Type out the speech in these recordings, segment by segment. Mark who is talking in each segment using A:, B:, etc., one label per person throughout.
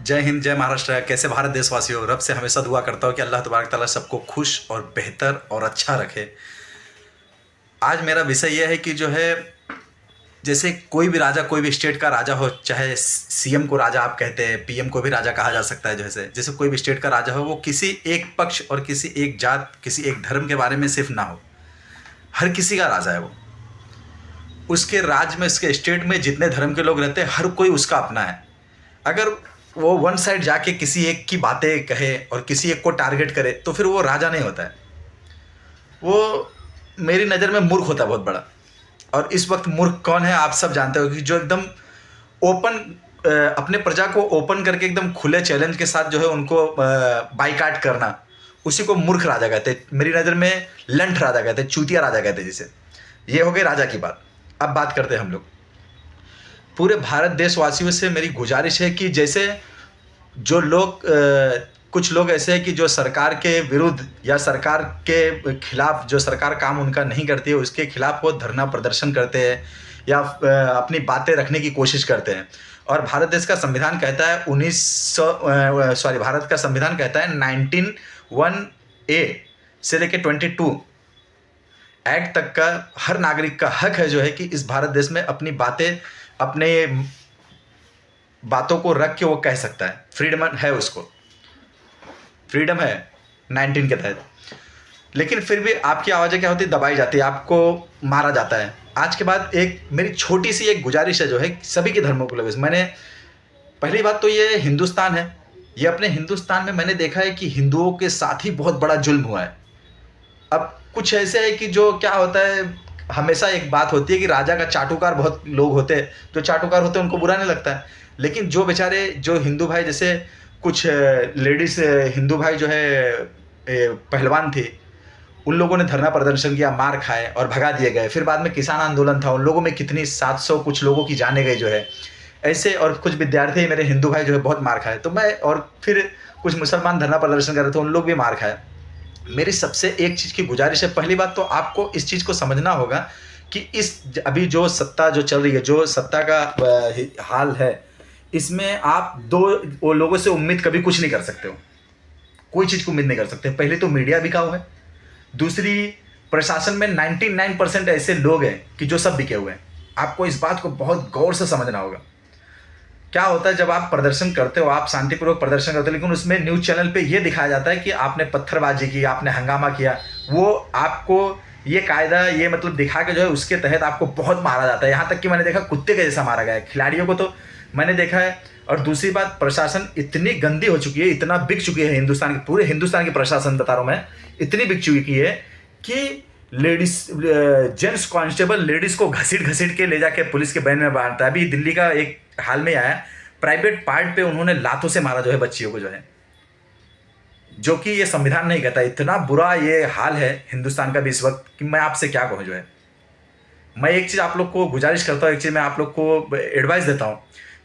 A: जय हिंद, जय महाराष्ट्र। कैसे भारत देशवासियों, रब से हमेशा दुआ करता हूँ कि अल्लाह तबारक ताला सबको खुश और बेहतर और अच्छा रखे। आज मेरा विषय यह है कि जो है, जैसे कोई भी राजा, कोई भी स्टेट का राजा हो, चाहे सीएम को राजा आप कहते हैं, पीएम को भी राजा कहा जा सकता है। जैसे जैसे कोई भी स्टेट का राजा हो, वो किसी एक पक्ष और किसी एक जात, किसी एक धर्म के बारे में सिर्फ ना हो, हर किसी का राजा है वो। उसके राज्य में, उसके स्टेट में जितने धर्म के लोग रहते हैं, हर कोई उसका अपना है। अगर वो वन साइड जाके किसी एक की बातें कहे और किसी एक को टारगेट करे, तो फिर वो राजा नहीं होता है, वो मेरी नज़र में मूर्ख होता है, बहुत बड़ा। और इस वक्त मूर्ख कौन है आप सब जानते हो, कि जो एकदम ओपन, अपने प्रजा को ओपन करके एकदम खुले चैलेंज के साथ जो है उनको बाइकाट करना, उसी को मूर्ख राजा कहते हैं। मेरी नज़र में लंठ राजा कहते हैं, चूतिया राजा कहते हैं जिसे। ये हो गई राजा की बात। अब बात करते हैं हम लोग। पूरे भारत देशवासियों से मेरी गुजारिश है कि जैसे जो लोग, कुछ लोग ऐसे हैं कि जो सरकार के विरुद्ध या सरकार के खिलाफ, जो सरकार काम उनका नहीं करती है उसके खिलाफ वो धरना प्रदर्शन करते हैं या अपनी बातें रखने की कोशिश करते हैं। और भारत देश का संविधान कहता है 1900, सॉरी, भारत का संविधान कहता है 1901 से लेके 22 एक्ट तक का हर नागरिक का हक है जो है कि इस भारत देश में अपनी बातें, अपने बातों को रख के वो कह सकता है। फ्रीडम है, उसको फ्रीडम है 19 के तहत। लेकिन फिर भी आपकी आवाज़ें क्या होती है, दबाई जाती है, आपको मारा जाता है। आज के बाद एक मेरी छोटी सी एक गुजारिश है जो है सभी के धर्मों को लेकर। मैंने, पहली बात तो ये हिंदुस्तान है, ये अपने हिंदुस्तान में मैंने देखा है कि हिंदुओं के साथ ही बहुत बड़ा जुल्म हुआ है। अब कुछ ऐसे है कि जो क्या होता है, हमेशा एक बात होती है कि राजा का चाटुकार बहुत लोग होते हैं, जो चाटुकार होते हैं उनको बुरा नहीं लगता है। लेकिन जो बेचारे, जो हिंदू भाई, जैसे कुछ लेडीज हिंदू भाई जो है पहलवान थे, उन लोगों ने धरना प्रदर्शन किया, मार खाए और भगा दिए गए। फिर बाद में किसान आंदोलन था, उन लोगों में कितनी 700 कुछ लोगों की जाने गई जो है ऐसे। और कुछ विद्यार्थी मेरे हिंदू भाई जो है बहुत मार खाए। तो मैं, और फिर कुछ मुसलमान धरना प्रदर्शन कर रहे थे, उन लोग भी मार खाए। मेरी सबसे एक चीज़ की गुजारिश है, पहली बात तो आपको इस चीज़ को समझना होगा कि इस अभी जो सत्ता जो चल रही है, जो सत्ता का हाल है, इसमें आप दो वो लोगों से उम्मीद कभी कुछ नहीं कर सकते हो, कोई चीज़ की उम्मीद नहीं कर सकते। पहले तो मीडिया बिकाऊ है, दूसरी प्रशासन में 99% ऐसे लोग हैं कि जो सब बिके हुए हैं। आपको इस बात को बहुत गौर से समझना होगा। क्या होता है, जब आप प्रदर्शन करते हो, आप शांतिपूर्वक प्रदर्शन करते हो, लेकिन उसमें न्यूज़ चैनल पे ये दिखाया जाता है कि आपने पत्थरबाजी की, आपने हंगामा किया, वो आपको ये कायदा, ये मतलब दिखा के जो है उसके तहत आपको बहुत मारा जाता है। यहाँ तक कि मैंने देखा कुत्ते के जैसा मारा गया है, खिलाड़ियों को तो मैंने देखा है। और दूसरी बात, प्रशासन इतनी गंदी हो चुकी है, इतना बिक चुकी है हिंदुस्तान की, पूरे हिंदुस्तान की प्रशासन बता रहा हूँ मैं, इतनी बिक चुकी है कि लेडीज, जेंट्स कांस्टेबल लेडीज को घसीट घसीट के ले जाके पुलिस के बैन में बांधता है। अभी दिल्ली का एक हाल में आया, प्राइवेट पार्ट पे उन्होंने लातों से मारा जो है बच्चियों को जो है, जो कि ये संविधान नहीं कहता। इतना बुरा ये हाल है हिंदुस्तान का भी इस वक्त कि मैं आपसे क्या कहूँ जो है। मैं एक चीज़ आप लोग को गुजारिश करता हूँ, एक चीज़ मैं आप लोग को एडवाइस देता हूँ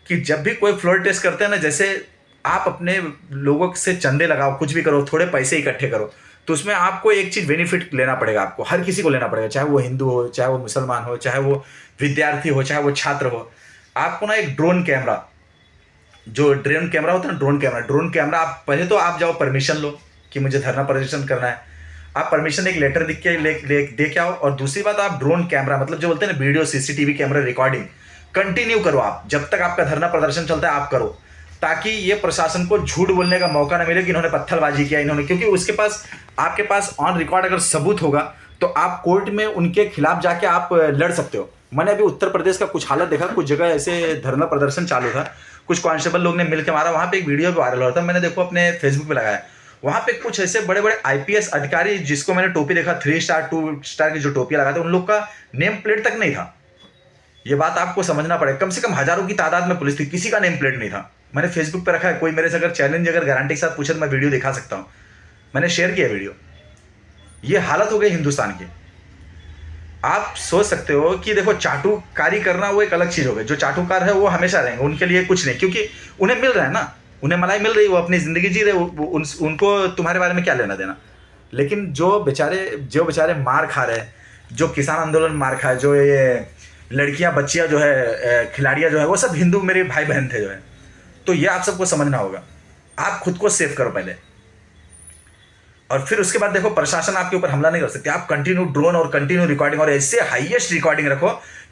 A: कि जब भी कोई फ्लोर टेस्ट करते हैं ना, जैसे आप अपने लोगों से चंदे लगाओ, कुछ भी करो, थोड़े पैसे इकट्ठे करो, तो उसमें आपको एक चीज़ बेनिफिट लेना पड़ेगा। आपको हर किसी को लेना पड़ेगा, चाहे वो हिंदू हो, चाहे वो मुसलमान हो, चाहे वो विद्यार्थी हो, चाहे वो छात्र हो। आपको ना एक ड्रोन कैमरा, जो ड्रोन कैमरा होता है ना, ड्रोन कैमरा आप पहले तो आप जाओ परमिशन लो कि मुझे धरना प्रदर्शन करना है। आप परमिशन एक लेटर लिख के दे के आओ। और दूसरी बात, आप ड्रोन कैमरा, मतलब जो बोलते हैं ना video, CCTV camera recording continue करो आप, जब तक आपका धरना प्रदर्शन चलता है आप करो, ताकि ये प्रशासन को झूठ बोलने का मौका ना मिले कि इन्होंने पत्थरबाजी किया, इन्होंने, क्योंकि उसके पास, आपके पास ऑन रिकॉर्ड अगर सबूत होगा तो आप कोर्ट में उनके खिलाफ जाके आप लड़ सकते हो। मैंने अभी उत्तर प्रदेश का कुछ हालत देखा, कुछ जगह ऐसे धरना प्रदर्शन चालू था, कुछ कांस्टेबल लोग ने मिलकर मारा, वहाँ पे एक वीडियो भी वायरल हो रहा था, मैंने देखो अपने फेसबुक पे लगाया। वहाँ पे कुछ ऐसे बड़े बड़े आईपीएस अधिकारी, जिसको मैंने टोपी देखा 3 स्टार 2 स्टार की जो टोपियाँ लगाते, उन लोग का नेम प्लेट तक नहीं था। ये बात आपको समझना पड़ेगा। कम से कम हजारों की तादाद में पुलिस थी, किसी का नेम प्लेट नहीं था। मैंने फेसबुक पे रखा है, कोई मेरे से अगर चैलेंज, अगर गारंटी के साथ पूछे तो मैं वीडियो दिखा सकता हूँ, मैंने शेयर किया वीडियो। ये हालत हो गई हिंदुस्तान की। आप सोच सकते हो कि देखो, चाटुकारी करना वो एक अलग चीज़ हो गई। जो चाटुकार है वो हमेशा रहेंगे, उनके लिए कुछ नहीं, क्योंकि उन्हें मिल रहा है ना, उन्हें मलाई मिल रही है, वो अपनी ज़िंदगी जी रहे, उनको तुम्हारे बारे में क्या लेना देना। लेकिन जो बेचारे मार खा रहे हैं, जो किसान आंदोलन मार खाए, जो ये लड़कियां बच्चियां जो है, खिलाड़ियां जो है, वो सब हिंदू मेरे भाई बहन थे जो है। तो ये आप सबको समझना होगा। आप खुद को सेव करो पहले, और फिर उसके बाद देखो प्रशासन आपके ऊपर हमला नहीं कर सकती। आप कंटिन्यू ड्रोन और कंटिन्यू रिकॉर्डिंग, और ऐसे हाईएस्ट रिकॉर्डिंग रखो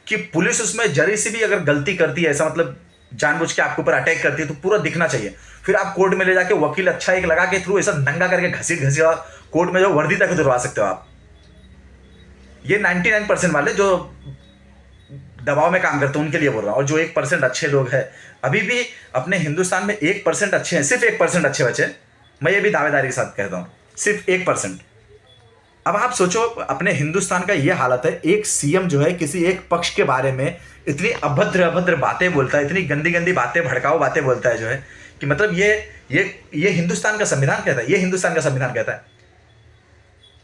A: कि पुलिस उसमें जरी सी भी अगर गलती करती है, ऐसा मतलब जानबूझ के आपके ऊपर अटैक करती है, तो पूरा दिखना चाहिए। फिर आप कोर्ट में ले जाके वकील अच्छा एक लगा के थ्रू ऐसा नंगा करके घसीट कोर्ट में जो वर्दी तक उतरवा सकते हो आप। ये 99% वाले जो दबाव में काम करते हैं उनके लिए बोल रहा हूँ, और जो 1% अच्छे लोग हैं, अभी भी अपने हिंदुस्तान में 1% अच्छे हैं, सिर्फ 1% अच्छे बचे। मैं ये भी दावेदारी के साथ कहता हूँ, सिर्फ 1%। अब आप सोचो, अपने हिंदुस्तान का ये हालत है, एक सीएम जो है किसी एक पक्ष के बारे में इतनी अभद्र अभद्र बातें बोलता है, इतनी गंदी गंदी बातें, भड़काऊ बातें बोलता है, जो है कि मतलब ये हिंदुस्तान का संविधान कहता है, ये हिंदुस्तान का संविधान कहता है।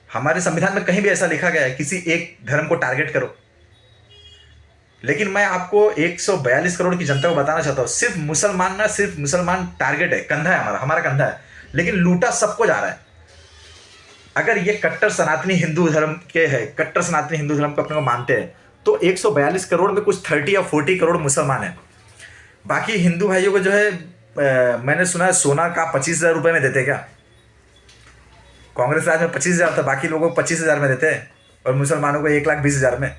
A: हमारे संविधान में कहीं भी ऐसा लिखा गया है किसी एक धर्म को टारगेट करो? लेकिन मैं आपको 142 करोड़ की जनता को बताना चाहता हूं, सिर्फ मुसलमान टारगेट है, कंधा है हमारा कंधा है, लेकिन लूटा सबको जा रहा है। अगर ये कट्टर सनातनी हिंदू धर्म के है, कट्टर सनातनी हिंदू धर्म को अपने को मानते हैं, तो 142 करोड़ में कुछ 30 या 40 करोड़ मुसलमान है। बाकी हिंदू भाइयों को जो है मैंने सुना है सोना का 25,000 रुपये में देते क्या? कांग्रेस राज में 25,000 था, बाकी लोगों को 25,000 में देते हैं, और मुसलमानों को 1,20,000 में।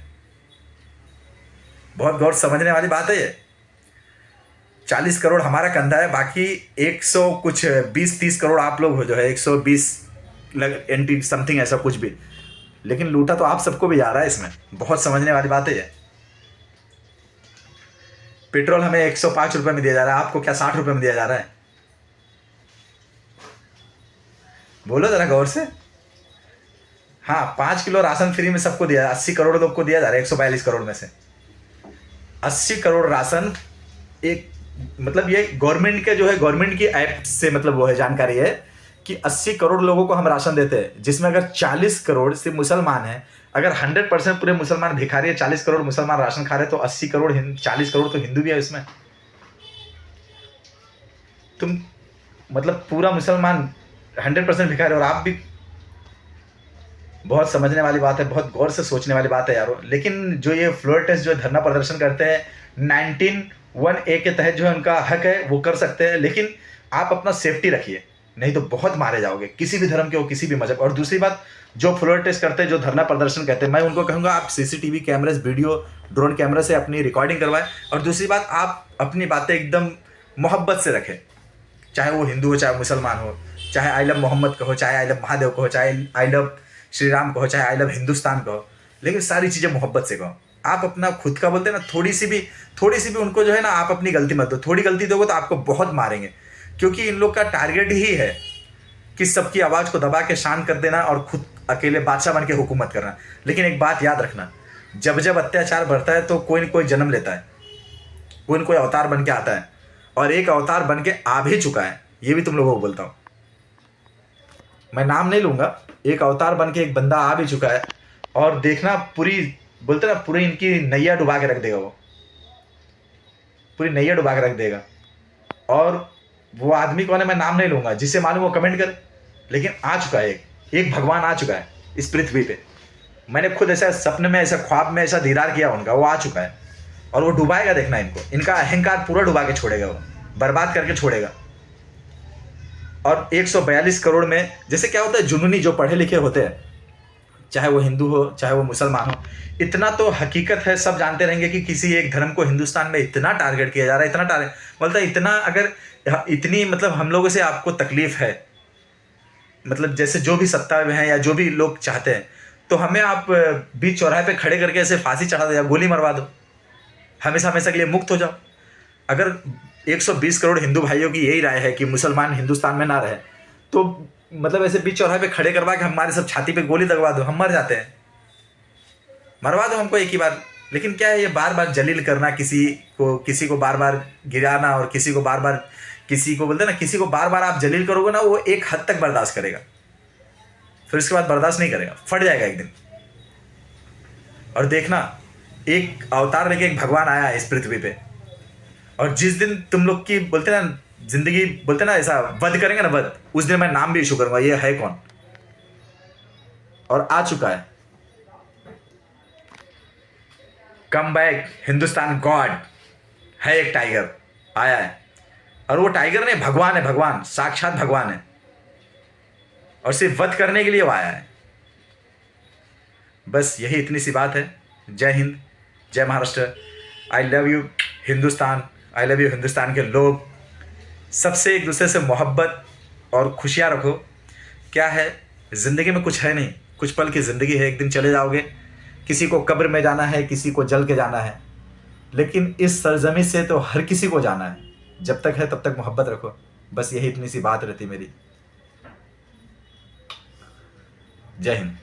A: बहुत गौर समझने वाली बात है ये। 40 करोड़ हमारा कंधा है, बाकी 100 कुछ 20-30 करोड़ आप लोग हो, जो है 120 एंटी समथिंग ऐसा कुछ भी, लेकिन लूटा तो आप सबको भी जा रहा है इसमें। बहुत समझने वाली बात है ये। पेट्रोल हमें 105 रुपये में दिया जा रहा है, आपको क्या 60 रुपये में दिया जा रहा है? बोलो जरा गौर से। हाँ, 5 किलो राशन फ्री में सबको दिया, 80 करोड़ लोग को दिया जा रहा है 142 करोड़ में से। 80 करोड़ राशन, एक मतलब ये गवर्नमेंट के जो है, गवर्नमेंट की ऐप से मतलब वो है, जानकारी है कि 80 करोड़ लोगों को हम राशन देते हैं, जिसमें अगर 40 करोड़ सिर्फ मुसलमान हैं, अगर 100% पूरे मुसलमान भिखारी है, 40 करोड़ मुसलमान राशन खा रहे हैं, तो 80 करोड़ 40 करोड़ तो हिंदू भी है इसमें। तुम मतलब पूरा मुसलमान 100% भिखारी, और आप भी। बहुत समझने वाली बात है, बहुत गौर से सोचने वाली बात है यारो। लेकिन जो ये फ्लोर टेस्ट जो धरना प्रदर्शन करते हैं, 19(1)(a) के तहत जो है उनका हक है, वो कर सकते हैं, लेकिन आप अपना सेफ्टी रखिए, नहीं तो बहुत मारे जाओगे, किसी भी धर्म के हो, किसी भी मजहब। और दूसरी बात, जो फ्लोर टेस्ट करते हैं, जो धरना प्रदर्शन कहते हैं, मैं उनको कहूँगा आप सीसीटीवी कैमरे, वीडियो, ड्रोन कैमरे से अपनी रिकॉर्डिंग करवाएं। और दूसरी बात, आप अपनी बातें एकदम मोहब्बत से रखें, चाहे वो हिंदू हो, चाहे मुसलमान हो, चाहे आई लव मोहम्मद कहो, चाहे आई लव महादेव कहो, चाहे आई लव श्री राम कहो, चाहे आई लव हिंदुस्तान कहो, लेकिन सारी चीज़ें मोहब्बत से कहो। आप अपना खुद का बोलते हैं ना, थोड़ी सी भी उनको जो है ना, आप अपनी गलती मत दो। थोड़ी गलती दोगे तो आपको बहुत मारेंगे, क्योंकि इन लोग का टारगेट ही है कि सबकी आवाज़ को दबा के शांत कर देना और खुद अकेले बादशाह बन के हुकूमत करना। लेकिन एक बात याद रखना, जब जब अत्याचार बढ़ता है तो कोई न कोई जन्म लेता है, कोई न कोई अवतार बन के आता है, और एक अवतार बन के आ भी चुका है। ये भी तुम लोगों को बोलता हूँ, मैं नाम नहीं लूँगा, एक अवतार बन के एक बंदा आ भी चुका है। और देखना, पूरी बोलते ना, पूरी इनकी नैया डुबा के रख देगा, वो पूरी नैया डुबा के रख देगा। और वो आदमी कौन है मैं नाम नहीं लूँगा, जिसे मालूम वो कमेंट करे। लेकिन आ चुका है, एक भगवान आ चुका है इस पृथ्वी पे। मैंने खुद ऐसा सपने में, ऐसा ख्वाब में ऐसा दीदार किया उनका, वो आ चुका है, और वो डुबाएगा। देखना इनको, इनका अहंकार पूरा डुबा के छोड़ेगा, वो बर्बाद करके छोड़ेगा। और 142 करोड़ में जैसे क्या होता है, जुनूनी जो पढ़े लिखे होते हैं, चाहे वो हिंदू हो चाहे वो मुसलमान हो, इतना तो हकीकत है, सब जानते रहेंगे कि किसी एक धर्म को हिंदुस्तान में इतना टारगेट किया जा रहा है, इतना टारगेट मतलब इतना, अगर इतनी मतलब हम लोगों से आपको तकलीफ है, मतलब जैसे जो भी सत्ता में है या जो भी लोग चाहते हैं, तो हमें आप बीच चौराहे पे खड़े करके ऐसे फांसी चढ़ा दो या गोली मरवा दो, हमेशा हमेशा के लिए मुक्त हो जाओ। अगर 120 करोड़ हिंदू भाइयों की यही राय है कि मुसलमान हिंदुस्तान में ना रहे, तो मतलब ऐसे बीच चौराहे पे खड़े करवा के हमारे सब छाती पे गोली लगवा दो, हम मर जाते हैं। मरवा दो हमको एक ही बार। लेकिन क्या है, ये बार बार जलील करना, किसी को बार बार गिराना, और किसी को बार बार, किसी को बोलते ना, किसी को बार बार आप जलील करोगे ना, वो एक हद तक बर्दाश्त करेगा, फिर उसके बाद बर्दाश्त नहीं करेगा, फट जाएगा एक दिन। और देखना, एक अवतार लेके एक भगवान आया है इस पृथ्वी पे, और जिस दिन तुम लोग की बोलते ना जिंदगी, बोलते ना ऐसा वध करेंगे ना, वध, उस दिन मैं नाम भी इशू करूंगा, ये है कौन। और आ चुका है, कम बैक हिंदुस्तान गॉड है, एक टाइगर आया है। और वो टाइगर नहीं, भगवान है, भगवान, साक्षात भगवान है, और सिर्फ वध करने के लिए वो आया है। बस यही इतनी सी बात है। जय हिंद, जय Maharashtra. I love you Hindustan, I love you Hindustan के लोग। सबसे एक दूसरे से मोहब्बत और खुशियाँ रखो। क्या है, ज़िंदगी में कुछ है नहीं, कुछ पल की ज़िंदगी है, एक दिन चले जाओगे। किसी को कब्र में जाना है, किसी को जल के जाना है, लेकिन इस सरजमी से तो हर किसी को जाना है। जब तक है तब तक मोहब्बत रखो। बस यही इतनी सी बात रहती मेरी। जय हिंद।